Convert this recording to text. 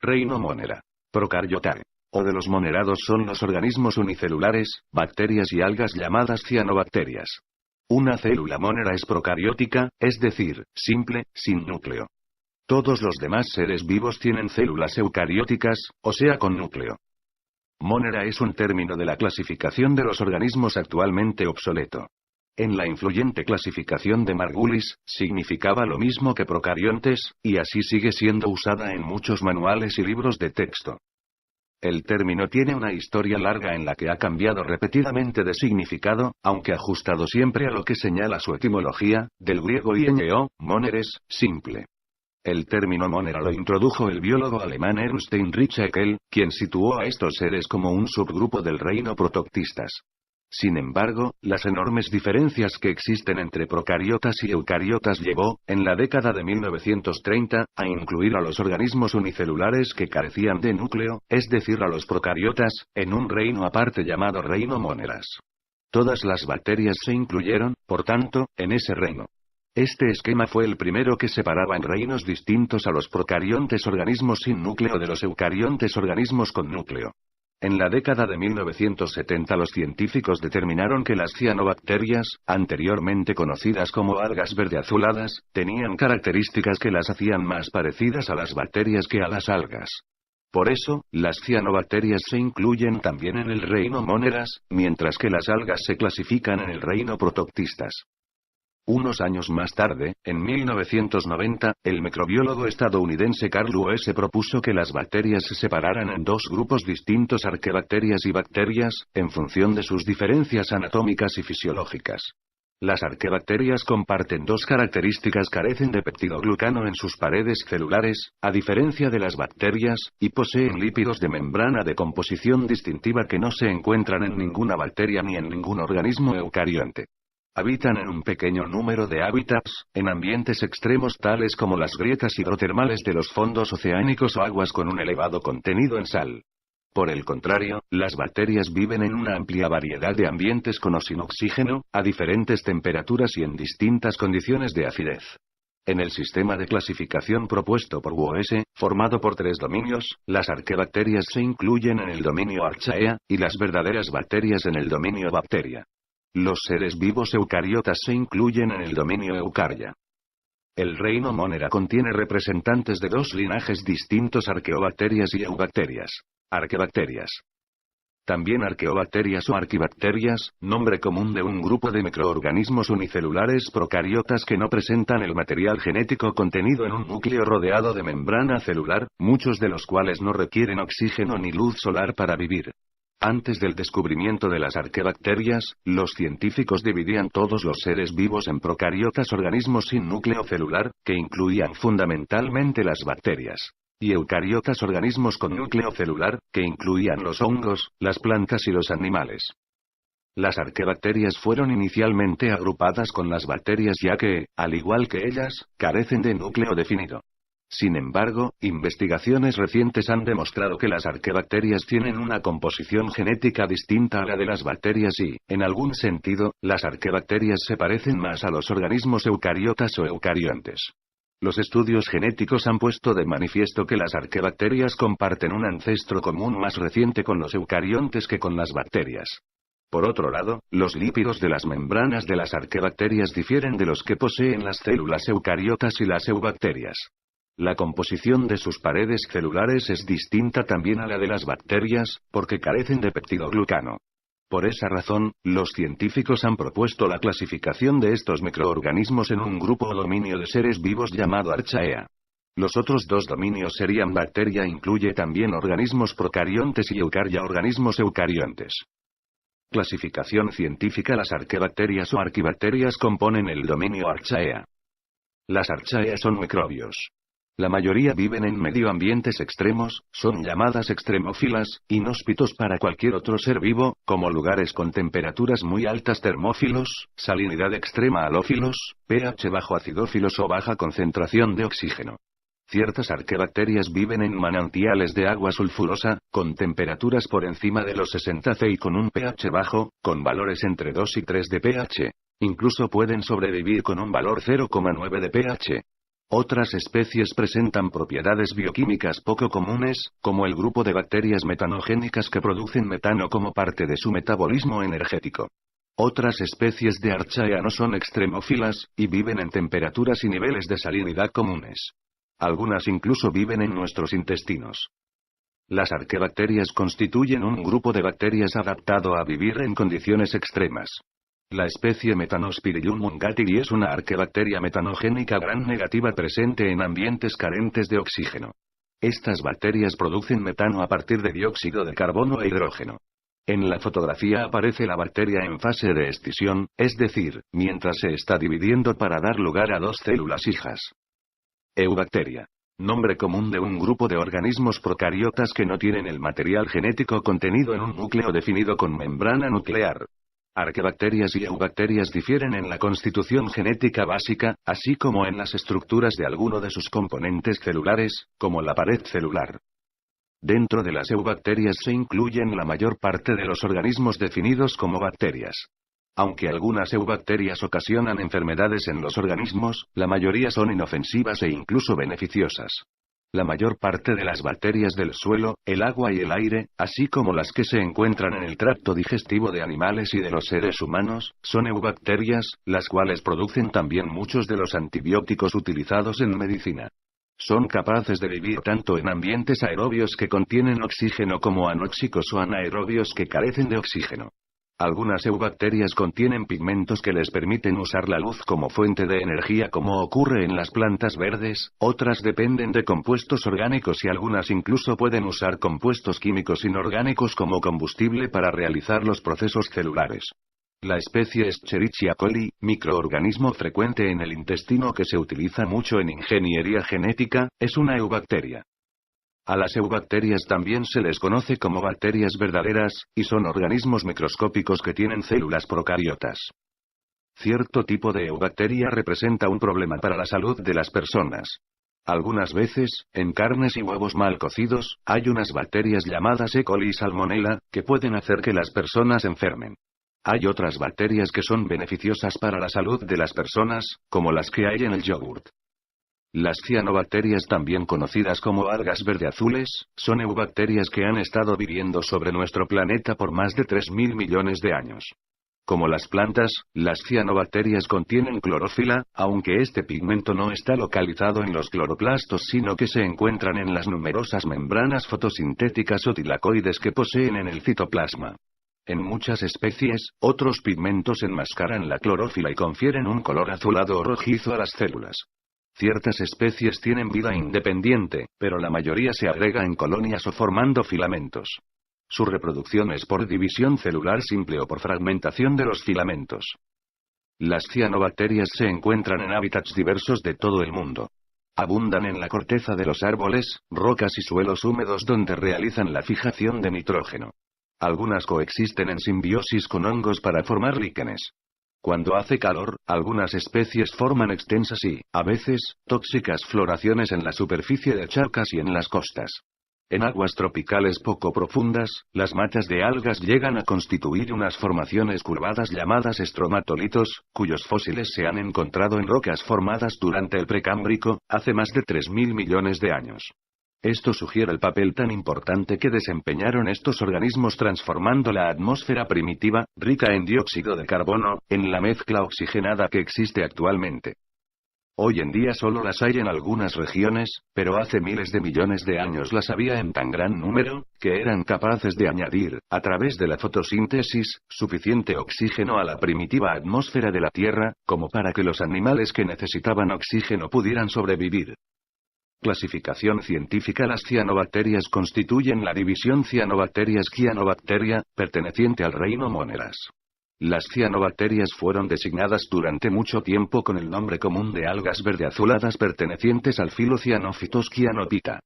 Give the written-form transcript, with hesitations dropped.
Reino Monera. Procaryotae. O de los monerados son los organismos unicelulares, bacterias y algas llamadas cianobacterias. Una célula monera es procariótica, es decir, simple, sin núcleo. Todos los demás seres vivos tienen células eucarióticas, o sea con núcleo. Monera es un término de la clasificación de los organismos actualmente obsoleto. En la influyente clasificación de Margulis, significaba lo mismo que procariontes, y así sigue siendo usada en muchos manuales y libros de texto. El término tiene una historia larga en la que ha cambiado repetidamente de significado, aunque ajustado siempre a lo que señala su etimología, del griego ieneo, moneres, simple. El término monera lo introdujo el biólogo alemán Ernst Heinrich Haeckel, quien situó a estos seres como un subgrupo del reino Protoctistas. Sin embargo, las enormes diferencias que existen entre procariotas y eucariotas llevó, en la década de 1930, a incluir a los organismos unicelulares que carecían de núcleo, es decir a los procariotas, en un reino aparte llamado reino moneras. Todas las bacterias se incluyeron, por tanto, en ese reino. Este esquema fue el primero que separaba en reinos distintos a los procariontes organismos sin núcleo de los eucariontes organismos con núcleo. En la década de 1970 los científicos determinaron que las cianobacterias, anteriormente conocidas como algas verde-azuladas, tenían características que las hacían más parecidas a las bacterias que a las algas. Por eso, las cianobacterias se incluyen también en el reino moneras, mientras que las algas se clasifican en el reino protoctistas. Unos años más tarde, en 1990, el microbiólogo estadounidense Carl Lewis propuso que las bacterias se separaran en dos grupos distintos: arquebacterias y bacterias, en función de sus diferencias anatómicas y fisiológicas. Las arquebacterias comparten dos características: carecen de peptidoglucano en sus paredes celulares, a diferencia de las bacterias, y poseen lípidos de membrana de composición distintiva que no se encuentran en ninguna bacteria ni en ningún organismo eucarionte. Habitan en un pequeño número de hábitats, en ambientes extremos tales como las grietas hidrotermales de los fondos oceánicos o aguas con un elevado contenido en sal. Por el contrario, las bacterias viven en una amplia variedad de ambientes con o sin oxígeno, a diferentes temperaturas y en distintas condiciones de acidez. En el sistema de clasificación propuesto por Woese, formado por 3 dominios, las arquebacterias se incluyen en el dominio Archaea, y las verdaderas bacterias en el dominio Bacteria. Los seres vivos eucariotas se incluyen en el dominio Eucarya. El reino Monera contiene representantes de dos linajes distintos: arqueobacterias y eubacterias. Arquebacterias. También arqueobacterias o arquibacterias, nombre común de un grupo de microorganismos unicelulares procariotas que no presentan el material genético contenido en un núcleo rodeado de membrana celular, muchos de los cuales no requieren oxígeno ni luz solar para vivir. Antes del descubrimiento de las arquebacterias, los científicos dividían todos los seres vivos en procariotas, organismos sin núcleo celular, que incluían fundamentalmente las bacterias, y eucariotas, organismos con núcleo celular, que incluían los hongos, las plantas y los animales. Las arquebacterias fueron inicialmente agrupadas con las bacterias ya que, al igual que ellas, carecen de núcleo definido. Sin embargo, investigaciones recientes han demostrado que las arquebacterias tienen una composición genética distinta a la de las bacterias y, en algún sentido, las arquebacterias se parecen más a los organismos eucariotas o eucariontes. Los estudios genéticos han puesto de manifiesto que las arquebacterias comparten un ancestro común más reciente con los eucariontes que con las bacterias. Por otro lado, los lípidos de las membranas de las arquebacterias difieren de los que poseen las células eucariotas y las eubacterias. La composición de sus paredes celulares es distinta también a la de las bacterias, porque carecen de peptidoglucano. Por esa razón, los científicos han propuesto la clasificación de estos microorganismos en un grupo o dominio de seres vivos llamado Archaea. Los otros dos dominios serían bacteria, incluye también organismos procariontes, y eucarya, organismos eucariontes. Clasificación científica: las arquebacterias o arquibacterias componen el dominio Archaea. Las Archaea son microbios. La mayoría viven en medioambientes extremos, son llamadas extremófilas, inhóspitos para cualquier otro ser vivo, como lugares con temperaturas muy altas termófilos, salinidad extrema halófilos, pH bajo acidófilos o baja concentración de oxígeno. Ciertas arquebacterias viven en manantiales de agua sulfurosa, con temperaturas por encima de los 60 C y con un pH bajo, con valores entre 2 y 3 de pH. Incluso pueden sobrevivir con un valor 0,9 de pH. Otras especies presentan propiedades bioquímicas poco comunes, como el grupo de bacterias metanogénicas que producen metano como parte de su metabolismo energético. Otras especies de Archaea no son extremófilas, y viven en temperaturas y niveles de salinidad comunes. Algunas incluso viven en nuestros intestinos. Las arquebacterias constituyen un grupo de bacterias adaptado a vivir en condiciones extremas. La especie Metanospirillum mungatiri es una arquebacteria metanogénica gram negativa presente en ambientes carentes de oxígeno. Estas bacterias producen metano a partir de dióxido de carbono e hidrógeno. En la fotografía aparece la bacteria en fase de escisión, es decir, mientras se está dividiendo para dar lugar a dos células hijas. Eubacteria. Nombre común de un grupo de organismos procariotas que no tienen el material genético contenido en un núcleo definido con membrana nuclear. Arquebacterias y eubacterias difieren en la constitución genética básica, así como en las estructuras de alguno de sus componentes celulares, como la pared celular. Dentro de las eubacterias se incluyen la mayor parte de los organismos definidos como bacterias. Aunque algunas eubacterias ocasionan enfermedades en los organismos, la mayoría son inofensivas e incluso beneficiosas. La mayor parte de las bacterias del suelo, el agua y el aire, así como las que se encuentran en el tracto digestivo de animales y de los seres humanos, son eubacterias, las cuales producen también muchos de los antibióticos utilizados en medicina. Son capaces de vivir tanto en ambientes aerobios que contienen oxígeno como anóxicos o anaerobios que carecen de oxígeno. Algunas eubacterias contienen pigmentos que les permiten usar la luz como fuente de energía como ocurre en las plantas verdes, otras dependen de compuestos orgánicos y algunas incluso pueden usar compuestos químicos inorgánicos como combustible para realizar los procesos celulares. La especie Escherichia coli, microorganismo frecuente en el intestino que se utiliza mucho en ingeniería genética, es una eubacteria. A las eubacterias también se les conoce como bacterias verdaderas, y son organismos microscópicos que tienen células procariotas. Cierto tipo de eubacteria representa un problema para la salud de las personas. Algunas veces, en carnes y huevos mal cocidos, hay unas bacterias llamadas E. coli y Salmonella, que pueden hacer que las personas enfermen. Hay otras bacterias que son beneficiosas para la salud de las personas, como las que hay en el yogurt. Las cianobacterias, también conocidas como algas verde-azules, son eubacterias que han estado viviendo sobre nuestro planeta por más de 3.000 millones de años. Como las plantas, las cianobacterias contienen clorofila, aunque este pigmento no está localizado en los cloroplastos sino que se encuentran en las numerosas membranas fotosintéticas o tilacoides que poseen en el citoplasma. En muchas especies, otros pigmentos enmascaran la clorofila y confieren un color azulado o rojizo a las células. Ciertas especies tienen vida independiente, pero la mayoría se agrega en colonias o formando filamentos. Su reproducción es por división celular simple o por fragmentación de los filamentos. Las cianobacterias se encuentran en hábitats diversos de todo el mundo. Abundan en la corteza de los árboles, rocas y suelos húmedos donde realizan la fijación de nitrógeno. Algunas coexisten en simbiosis con hongos para formar líquenes. Cuando hace calor, algunas especies forman extensas y, a veces, tóxicas floraciones en la superficie de charcas y en las costas. En aguas tropicales poco profundas, las matas de algas llegan a constituir unas formaciones curvadas llamadas estromatolitos, cuyos fósiles se han encontrado en rocas formadas durante el Precámbrico, hace más de 3.000 millones de años. Esto sugiere el papel tan importante que desempeñaron estos organismos transformando la atmósfera primitiva, rica en dióxido de carbono, en la mezcla oxigenada que existe actualmente. Hoy en día solo las hay en algunas regiones, pero hace miles de millones de años las había en tan gran número, que eran capaces de añadir, a través de la fotosíntesis, suficiente oxígeno a la primitiva atmósfera de la Tierra, como para que los animales que necesitaban oxígeno pudieran sobrevivir. Clasificación científica. Las cianobacterias constituyen la división Cianobacterias-Cyanobacteria, perteneciente al reino Moneras. Las cianobacterias fueron designadas durante mucho tiempo con el nombre común de algas verde-azuladas pertenecientes al filo Cyanophytos cyanophyta.